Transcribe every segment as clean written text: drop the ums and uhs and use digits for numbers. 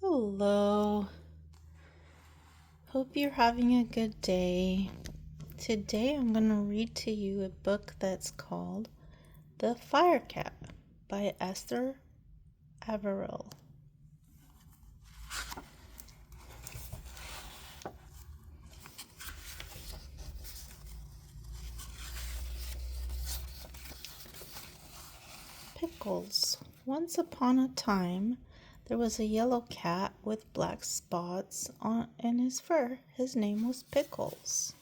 Hello. Hope you're having a good day. Today I'm going to read to you a book that's called The Fire Cat by Esther Averill. Pickles. Once upon a time, there was a yellow cat with black spots in his fur. His name was Pickles.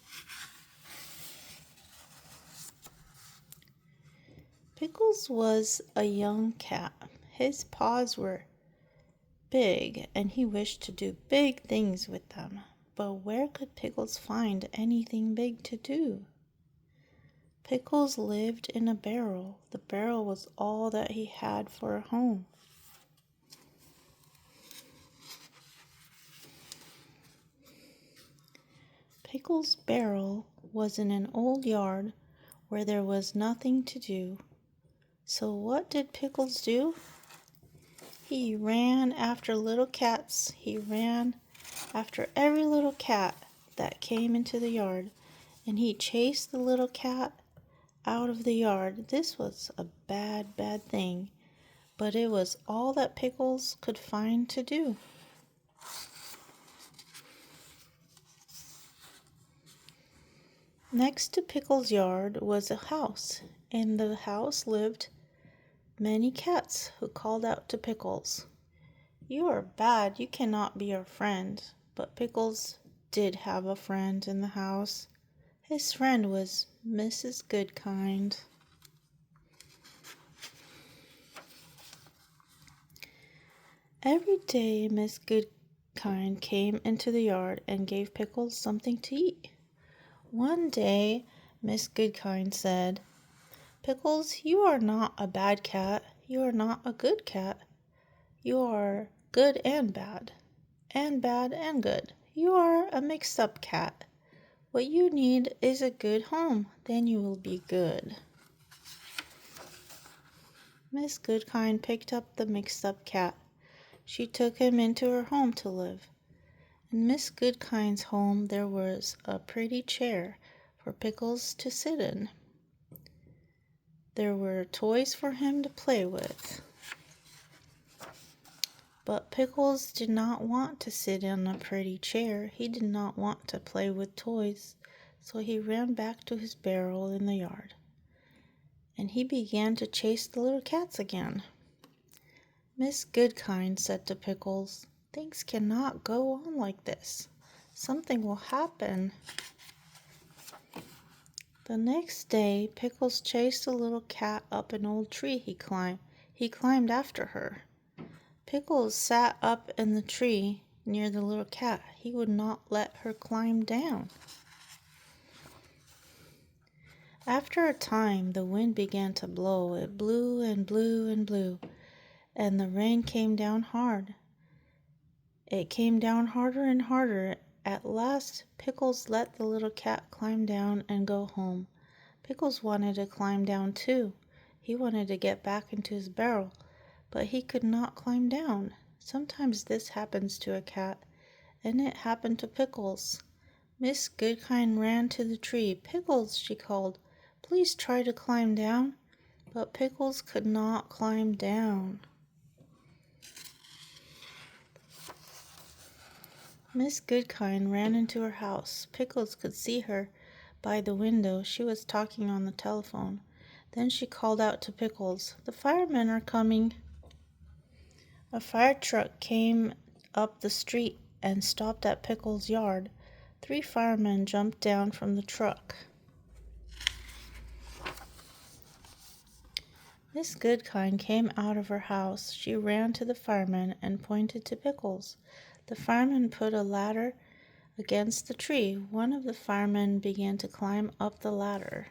Pickles was a young cat. His paws were big, and he wished to do big things with them. But where could Pickles find anything big to do? Pickles lived in a barrel. The barrel was all that he had for a home. Pickles' barrel was in an old yard where there was nothing to do. So what did Pickles do? He ran after little cats. He ran after every little cat that came into the yard, and he chased the little cat out of the yard. This was a bad thing, but it was all that Pickles could find to do. Next to Pickles' yard was a house. In the house lived many cats who called out to Pickles, "You are bad, you cannot be our friend." But Pickles did have a friend in the house. His friend was Mrs. Goodkind. Every day Miss Goodkind came into the yard and gave Pickles something to eat. One day Miss Goodkind said, "Pickles, you are not a bad cat. You are not a good cat. You are good and bad and good. You are a mixed-up cat. What you need is a good home. Then you will be good." Miss Goodkind picked up the mixed-up cat. She took him into her home to live. In Miss Goodkind's home there was a pretty chair for Pickles to sit in. There were toys for him to play with. But Pickles did not want to sit in a pretty chair. He did not want to play with toys, so he ran back to his barrel in the yard. And he began to chase the little cats again. Miss Goodkind said to Pickles, "Things cannot go on like this. Something will happen." The next day, Pickles chased a little cat up an old tree he climbed. He climbed after her. Pickles sat up in the tree near the little cat. He would not let her climb down. After a time, the wind began to blow. It blew and blew and blew, and the rain came down hard. It came down harder and harder. At last, Pickles let the little cat climb down and go home. Pickles wanted to climb down too. He wanted to get back into his barrel, but he could not climb down. Sometimes this happens to a cat, and it happened to Pickles. Miss Goodkind ran to the tree. "Pickles," she called, "please try to climb down." But Pickles could not climb down. Miss Goodkind ran into her house. Pickles could see her by the window. She was talking on the telephone. Then she called out to Pickles, "The firemen are coming." A fire truck came up the street and stopped at Pickles' yard. 3 firemen jumped down from the truck. Miss Goodkind came out of her house. She ran to the firemen and pointed to Pickles. The firemen put a ladder against the tree. One of the firemen began to climb up the ladder.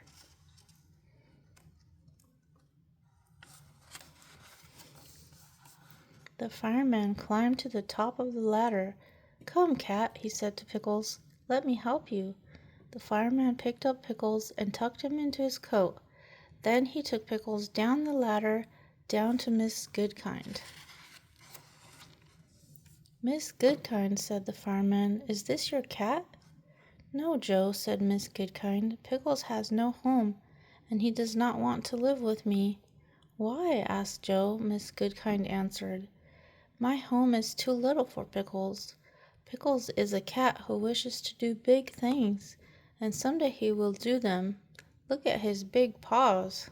The fireman climbed to the top of the ladder. "Come, cat," he said to Pickles. "Let me help you." The fireman picked up Pickles and tucked him into his coat. Then he took Pickles down the ladder, down to Miss Goodkind. Miss Goodkind, said the fireman, is this your cat? No, Joe, said Miss Goodkind. Pickles has no home, and he does not want to live with me. Why? asked Joe. Miss Goodkind answered, my home is too little for Pickles. Pickles is a cat who wishes to do big things, and someday he will do them. Look at his big paws.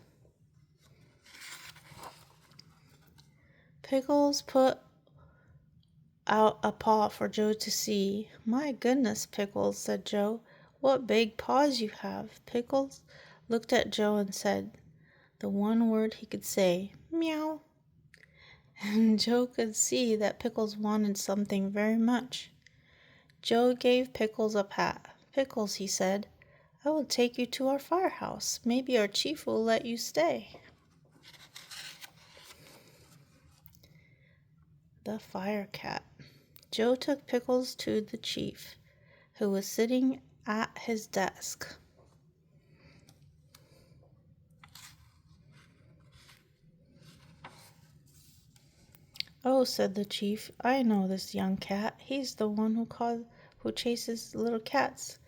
Pickles put out a paw for Joe to see. My goodness, Pickles, said Joe, what big paws you have. Pickles looked at Joe and said the one word he could say, meow. And Joe could see that Pickles wanted something very much. Joe gave Pickles a pat. Pickles, he said, I will take you to our firehouse. Maybe our chief will let you stay. The Fire Cat. Joe took Pickles to the chief, who was sitting at his desk. Oh, said the chief, I know this young cat. He's the one who chases little cats.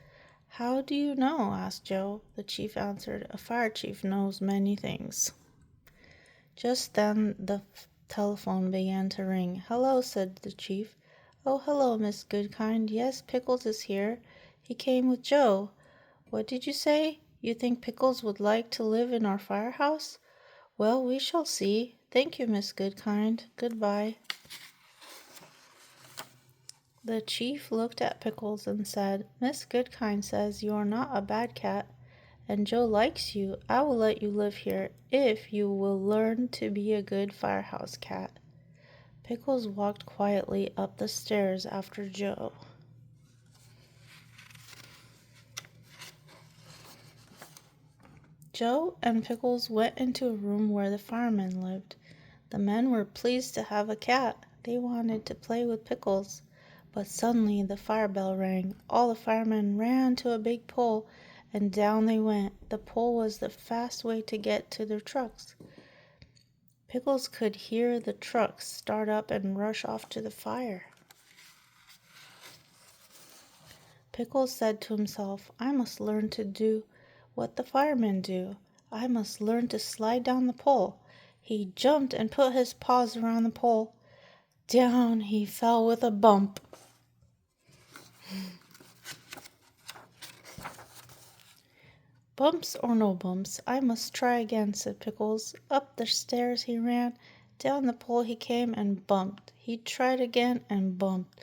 How do you know? asked Joe. The chief answered, a fire chief knows many things. Just then the telephone began to ring. Hello, said the chief. Oh, hello, Miss Goodkind. Yes, Pickles is here. He came with Joe. What did you say? You think Pickles would like to live in our firehouse? Well, we shall see. Thank you, Miss Goodkind. Goodbye. The chief looked at Pickles and said, Miss Goodkind says you are not a bad cat, and Joe likes you. I will let you live here if you will learn to be a good firehouse cat. Pickles walked quietly up the stairs after Joe. Joe and Pickles went into a room where the firemen lived. The men were pleased to have a cat. They wanted to play with Pickles. But suddenly the fire bell rang. All the firemen ran to a big pole, and down they went. The pole was the fast way to get to their trucks. Pickles could hear the trucks start up and rush off to the fire. Pickles said to himself, I must learn to do what the firemen do. I must learn to slide down the pole. He jumped and put his paws around the pole. Down he fell with a bump. Bumps or no bumps, I must try again, said Pickles. Up the stairs he ran. Down the pole he came and bumped. He tried again and bumped.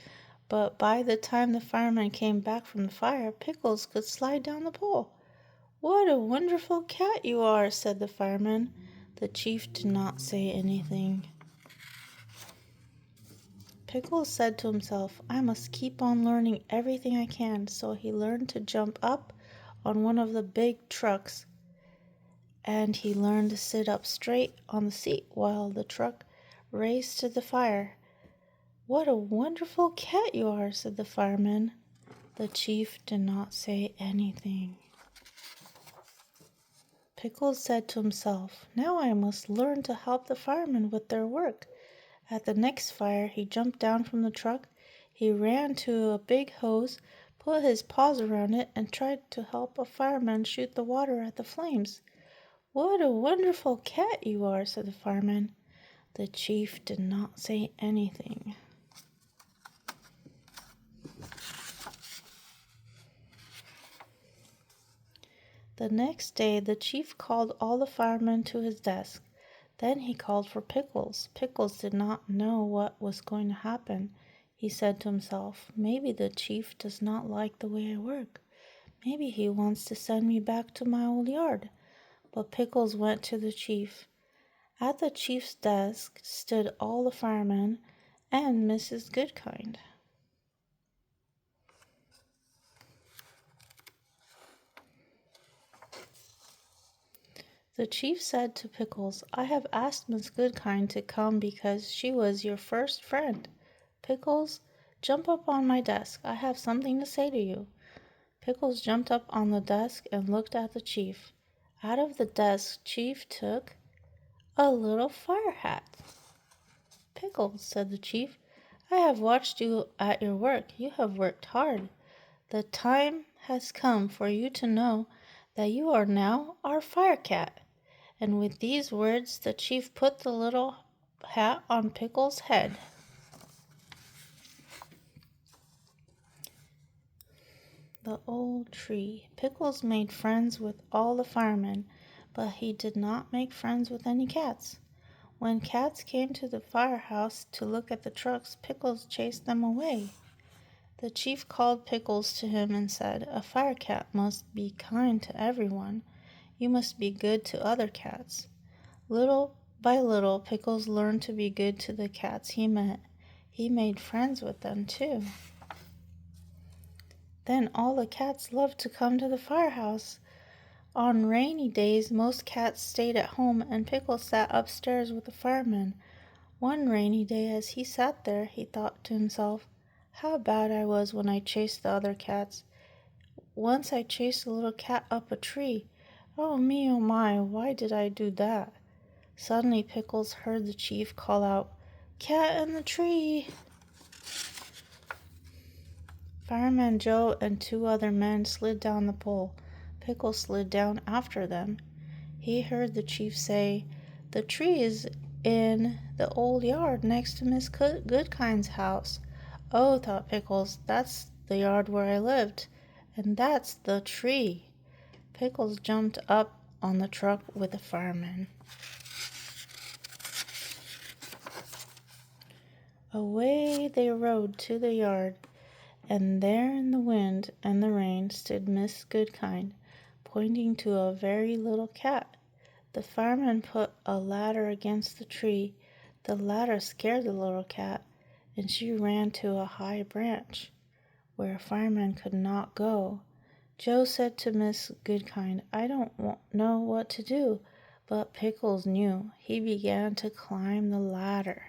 But by the time the fireman came back from the fire, Pickles could slide down the pole. What a wonderful cat you are, said the fireman. The chief did not say anything. Pickles said to himself, I must keep on learning everything I can. So he learned to jump up on one of the big trucks, and he learned to sit up straight on the seat while the truck raced to the fire. What a wonderful cat you are, said the fireman. The chief did not say anything. Pickles said to himself, now I must learn to help the firemen with their work. At the next fire, he jumped down from the truck. He ran to a big hose, put his paws around it, and tried to help a fireman shoot the water at the flames. What a wonderful cat you are, said the fireman. The chief did not say anything. The next day, the chief called all the firemen to his desk. Then he called for Pickles. Pickles did not know what was going to happen. He said to himself, maybe the chief does not like the way I work. Maybe he wants to send me back to my old yard. But Pickles went to the chief. At the chief's desk stood all the firemen and Mrs. Goodkind. The chief said to Pickles, I have asked Miss Goodkind to come because she was your first friend. Pickles, jump up on my desk. I have something to say to you. Pickles jumped up on the desk and looked at the chief. Out of the desk, Chief took a little fire hat. Pickles, said the chief, I have watched you at your work. You have worked hard. The time has come for you to know that you are now our fire cat." And with these words, the chief put the little hat on Pickles' head. The old tree. Pickles made friends with all the firemen, but he did not make friends with any cats. When cats came to the firehouse to look at the trucks, Pickles chased them away. The chief called Pickles to him and said, "A fire cat must be kind to everyone. You must be good to other cats." Little by little, Pickles learned to be good to the cats he met. He made friends with them, too. Then all the cats loved to come to the firehouse. On rainy days, most cats stayed at home, and Pickles sat upstairs with the firemen. One rainy day, as he sat there, he thought to himself, "How bad I was when I chased the other cats. Once I chased a little cat up a tree. Oh me, oh my, why did I do that?" Suddenly Pickles heard the chief call out, "Cat in the tree!" Fireman Joe and two other men slid down the pole. Pickles slid down after them. He heard the chief say, "The tree is in the old yard next to Miss Goodkind's house." "Oh," thought Pickles, "that's the yard where I lived, and that's the tree." Pickles jumped up on the truck with the firemen. Away they rode to the yard. And there in the wind and the rain stood Miss Goodkind, pointing to a very little cat. The fireman put a ladder against the tree. The ladder scared the little cat, and she ran to a high branch, where a fireman could not go. Joe said to Miss Goodkind, "I don't know what to do," but Pickles knew. He began to climb the ladder.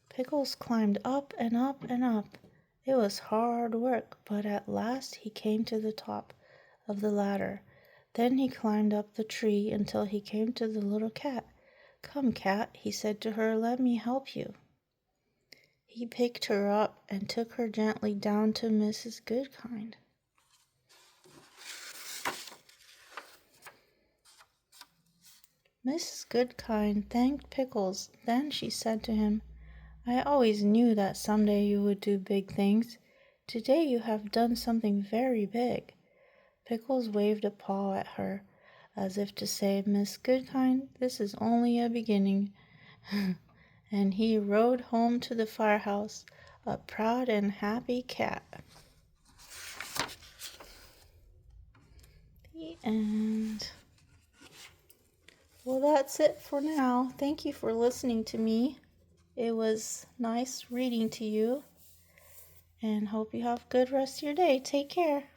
Pickles climbed up and up and up. It was hard work, but at last he came to the top of the ladder. Then he climbed up the tree until he came to the little cat. "Come, cat," he said to her, "let me help you." He picked her up and took her gently down to Mrs. Goodkind. Mrs. Goodkind thanked Pickles. Then she said to him, "I always knew that someday you would do big things. Today you have done something very big." Pickles waved a paw at her, as if to say, "Miss Goodkind, this is only a beginning." And he rode home to the firehouse, a proud and happy cat. The end. Well, that's it for now. Thank you for listening to me. It was nice reading to you, and hope you have a good rest of your day. Take care.